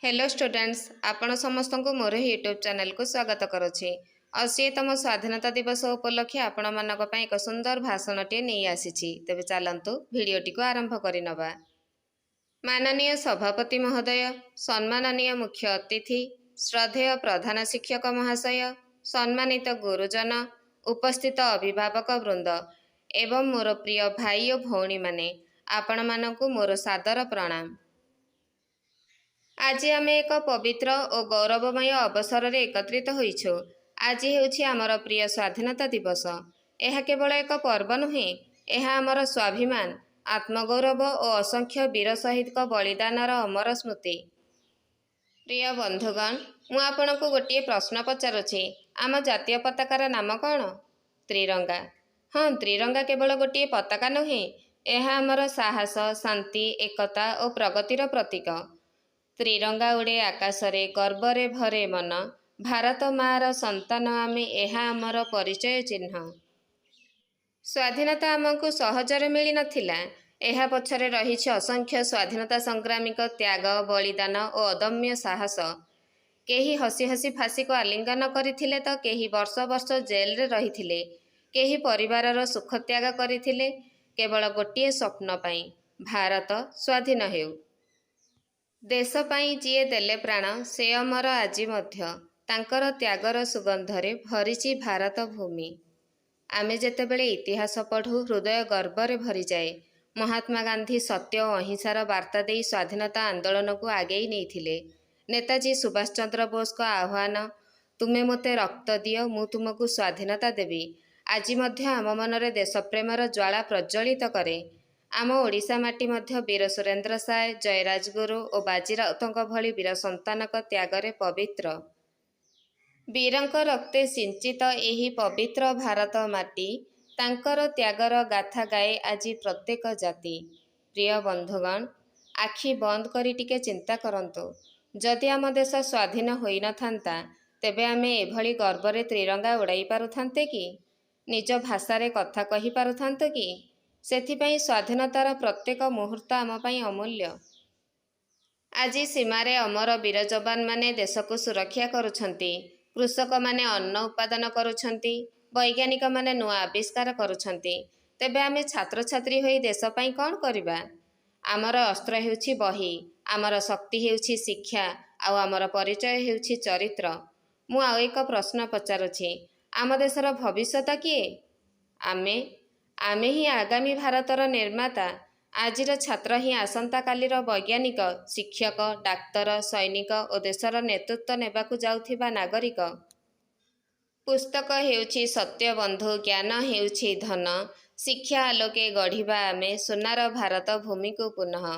Hello students, आपण समस्त को मोर यूट्यूब चैनल को स्वागत करुच्ची। 80तम स्वाधीनता दिवस उपलक्षे आपण मानक पई एक सुंदर भाषणटे नहीं आसीछि। तेबे चलंतु भिडियोटी को आरंभ करिनबा। माननीय सभापति महोदय, सम्माननीय मुख्य अतिथि, श्रद्धेय प्रधान शिक्षक महाशय, सम्मानित गुरुजन, उपस्थित अभिभावक वृंद एवं मोर प्रिय भाई और भौणी माने आपण मानकु मोर सादर प्रणाम। आज आम एक पवित्र और गौरवमय अवसर रे एकत्रित होइछु। आज हेउछि आमर प्रिय स्वाधीनता दिवस। यह केवल एक पर्व नुहे, यह आमर स्वाभिमान, आत्मगौरव और असंख्य वीर शहीद का बलिदानर अमर स्मृति। प्रिय बंधुगण, मु आपनकु गोटे प्रश्न पचारुछि। आम जातीय पताकार नाम कौन? त्रिरंगा। हाँ, त्रिरंगा केवल गोटे पताका नुहे, यह आमर साहस, शांति, एकता और प्रगतिर प्रतीक। त्रिरंगा उड़े आकाशरे, गर्वरे भरे मन, भारत मार संतान आमे, यह आमर परिचय चिन्ह। स्वाधीनता आमको सहजरे मिली नथिला। यह पछरे रहिछि असंख्य स्वाधीनता संग्रामीक त्याग, बलिदान और अदम्य साहस। केही हसी हसी फांसी को आलिंगन करथिले तो केही वर्ष वर्ष जेल रे रहिथिले, केही परिवारर सुख त्याग करथिले केवल गोटे स्वप्न पाई, भारत स्वाधीन हेउ। देश पाई जिए देले प्राण, से अमर आजि मध्य, तांकर त्यागर सुगंधरे भरिछि भारत भूमि। आमे जेतेबेले इतिहास पढ़ू, हृदय गर्वरे भरी जाए। महात्मा गांधी सत्य और अहिंसार वार्ता दे स्वाधीनता आंदोलन को आगेई नैथिले। नेताजी सुभाष चंद्र बोस का आह्वान, तुमे मोते रक्त दियो, मु तुमको स्वाधीनता देवी, आजि मध्य आम मनरे देशप्रेमर ज्वाला प्रज्वलित करे। आम ओडिशा माटी मध्य वीर सुरेंद्र साय, जयराजगुरु और बाजीराउतଙ୍କ भली वीर संतानक त्यागरे पवित्र। वीरଙ୍କ रक्ते सिंचित एही पवित्र भारत माटी, तांकर त्यागर गाथा गाए आज प्रत्येक जाति। प्रिय बंधुगण, आखि बंद करी टिके चिंता करंतु। जदि आम देश स्वाधीन होई न थांता, तेबे आमे एभली गर्वरे त्रिरंगा उड़ाई पारुथांते कि? निज भाषारे कथा कहि पारुथांते कि? सेथिपाई स्वाधीनतार प्रत्येक मुहूर्त आम पाई अमूल्य। आज सीमारे अमर वीर जवान माने देश को सुरक्षा करुछंती, कृषक माने अन्न उत्पादन करुछंती, वैज्ञानिक माने नुआ आविष्कार करुछंती। तेबे आमे छात्र छात्री होई देश पाई कौन करिबा? आमर अस्त्र हेउछि बही, आमर शक्ति हेउछि शिक्षा, आउ आमर परिचय हेउछि चरित्र। मु आउ एक प्रश्न पचारुछि, आम देशर भविष्यत किए? आमे ही आगामी भारतर निर्माता। आजिर छात्र ही आसंता कालीर वैज्ञानिक, शिक्षक, डाक्तर, सैनिक और देशर नेतृत्व नेबाकु जाउथिबा नागरिक। पुस्तक हेउछि सत्य बंधु, ज्ञान हेउछि धन, शिक्षा आलोके गढ़िबा आमे सोनार भारत भूमि को पुनः।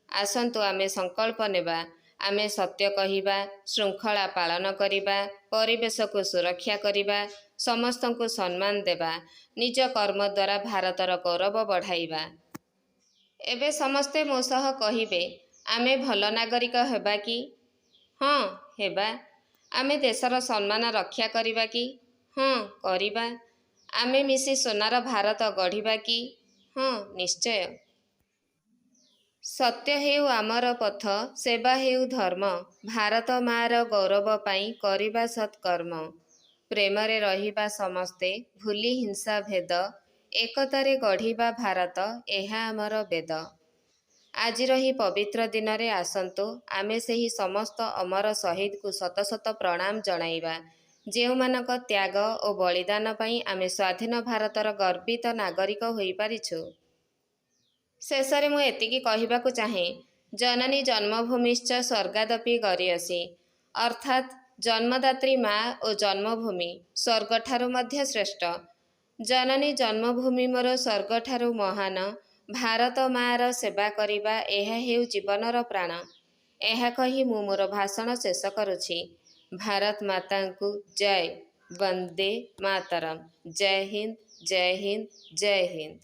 आसंतु आमे संकल्प नेबा, आमे सत्य कहिबा, श्रृंखला पालन करिबा, परिवेश को सुरक्षा करिबा, समस्त को सम्मान देबा, निज कर्म द्वारा भारतर गौरव बढ़ाइबा। एबे समस्ते मो सह कहिबे, आमे भल नागरिक हेबा कि? हाँ हेबा। आमे देशर सम्मान रक्षा करिबा कि? हाँ करिबा। आमे मिसी सोनार भारत गढ़िबा कि? हाँ निश्चय। सत्य हेउ आमर पथ, सेवा हेउ धर्म, भारत मार गौरव पाई करिबा सत्कर्म। प्रेमरे रहिबा समस्ते, भूली हिंसा भेद, एकतारे गढ़िबा भारत, एहा आमर वेद। आजिर ही पवित्र दिन रे आसंतु आमे सेही समस्त अमर शहीद को शत शत प्रणाम जणाइबा, जेउमानक त्याग और बलिदान पाई आमे स्वाधीन भारतर गर्वित नागरिक होई पारिछु। शेषरे मु एतिकी कहिबाकु चाहे, जननी जन्मभूमिश्च स्वर्गादपि गरीयसी, अर्थात जन्मदात्री माँ और जन्मभूमि स्वर्गठारु मध्य श्रेष्ठ। जननी जन्मभूमि मोर स्वर्गठारु महान, भारत मार सेवा करिबा एहा हेउ जीवनर प्राण। एहा कही मु मोर भाषण शेष करुछि। भारत मातांकु जय। वंदे मातरम। जय हिंद, जय हिंद, जय हिंद।